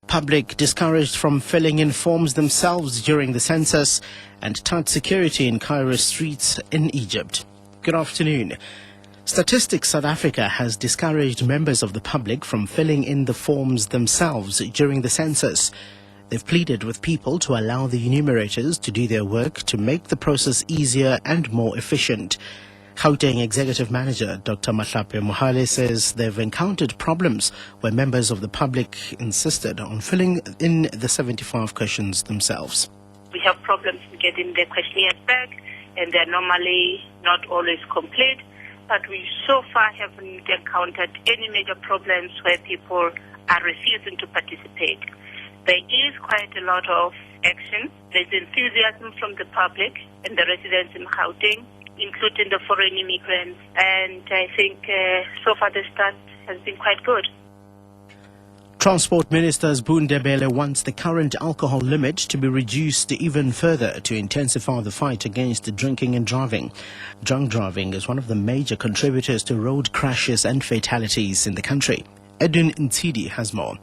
Public discouraged from filling in forms themselves during the census, and tight security in Cairo streets in Egypt. Good afternoon. Statistics South Africa has discouraged members of the public from filling in the forms themselves during the census. They've pleaded with people to allow the enumerators to do their work to make the process easier and more efficient. Gauteng Executive Manager Dr. Mahlape Mohale says they've encountered problems where members of the public insisted on filling in the 75 questions themselves. We have problems in getting the questionnaires back, and they're normally not always complete, but we so far haven't encountered any major problems where people are refusing to participate. There is quite a lot of action. There's enthusiasm from the public and the residents in Gauteng, including the foreign immigrants, and I think so far the start has been quite good. Transport Minister Sbu Ndebele wants the current alcohol limit to be reduced even further to intensify the fight against drinking and driving. Drunk driving is one of the major contributors to road crashes and fatalities in the country. Edwin Ntidi has more.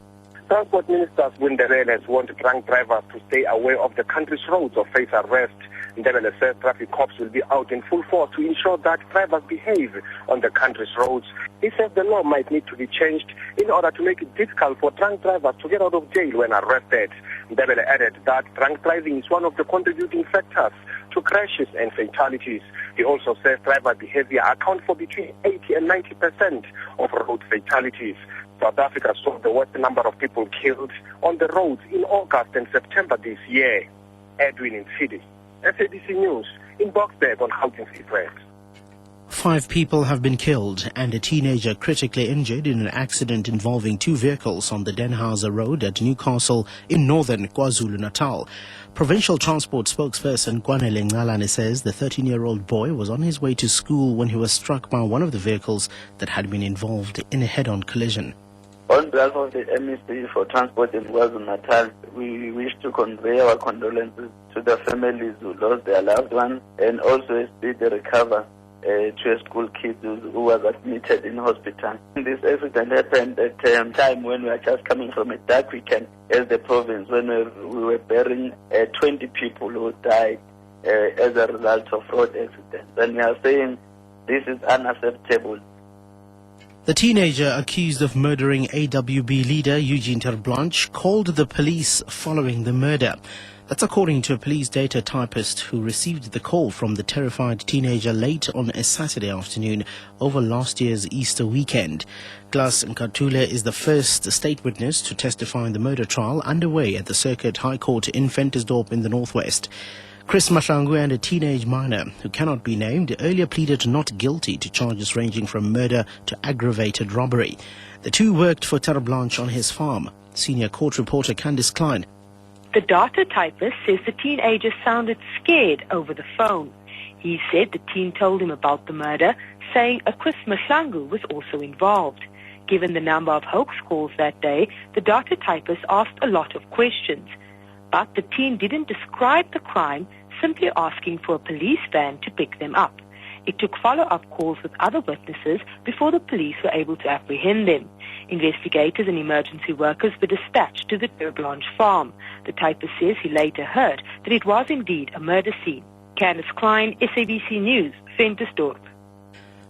Transport Minister Sbu Ndebele has warned drunk drivers to stay away of the country's roads or face arrest. Ndebele says traffic cops will be out in full force to ensure that drivers behave on the country's roads. He says the law might need to be changed in order to make it difficult for drunk drivers to get out of jail when arrested. Ndebele added that drunk driving is one of the contributing factors to crashes and fatalities. He also says driver behavior accounts for between 80 and 90% of road fatalities. South Africa saw the worst number of people killed on the roads in August and September this year. Edwin Ntidi, SABC News, in Boksburg on Gauteng Seafront. 5 people have been killed and a teenager critically injured in an accident involving 2 vehicles on the Denhauser Road at Newcastle in northern KwaZulu-Natal. Provincial Transport spokesperson Kwanele Ngalane says the 13-year-old boy was on his way to school when he was struck by one of the vehicles that had been involved in a head-on collision. On behalf of the MEC for Transport in KwaZulu-Natal, we wish to convey our condolences to the families who lost their loved ones and also a speedy recovery to a school kid who was admitted in hospital. This accident happened at a time when we were just coming from a dark weekend as the province, when we were burying 20 people who died as a result of road accidents. And we are saying this is unacceptable. The teenager accused of murdering AWB leader Eugene Terblanche called the police following the murder. That's according to a police data typist who received the call from the terrified teenager late on a Saturday afternoon over last year's Easter weekend. Glas Nkatule is the first state witness to testify in the murder trial underway at the Circuit High Court in Ventersdorp in the northwest. Chris Mahlangu and a teenage minor, who cannot be named, earlier pleaded not guilty to charges ranging from murder to aggravated robbery. The two worked for Terblanche on his farm. Senior court reporter Candice Klein. The data typist says the teenager sounded scared over the phone. He said the teen told him about the murder, saying a Chris Mahlangu was also involved. Given the number of hoax calls that day, the data typist asked a lot of questions. But the teen didn't describe the crime, simply asking for a police van to pick them up. It took follow-up calls with other witnesses before the police were able to apprehend them. Investigators and emergency workers were dispatched to the Terblanche farm. The typist says he later heard that it was indeed a murder scene. Candice Klein, SABC News, Ventersdorp.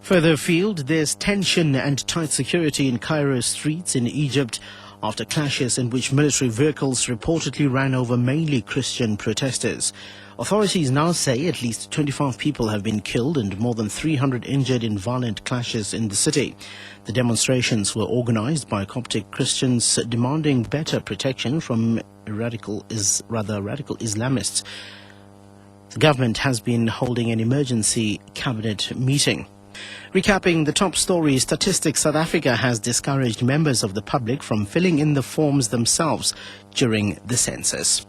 Further afield, there's tension and tight security in Cairo streets in Egypt after clashes in which military vehicles reportedly ran over mainly Christian protesters. Authorities now say at least 25 people have been killed and more than 300 injured in violent clashes in the city. The demonstrations were organized by Coptic Christians demanding better protection from radical Islamists. The government has been holding an emergency cabinet meeting. Recapping the top story, Statistics South Africa has discouraged members of the public from filling in the forms themselves during the census.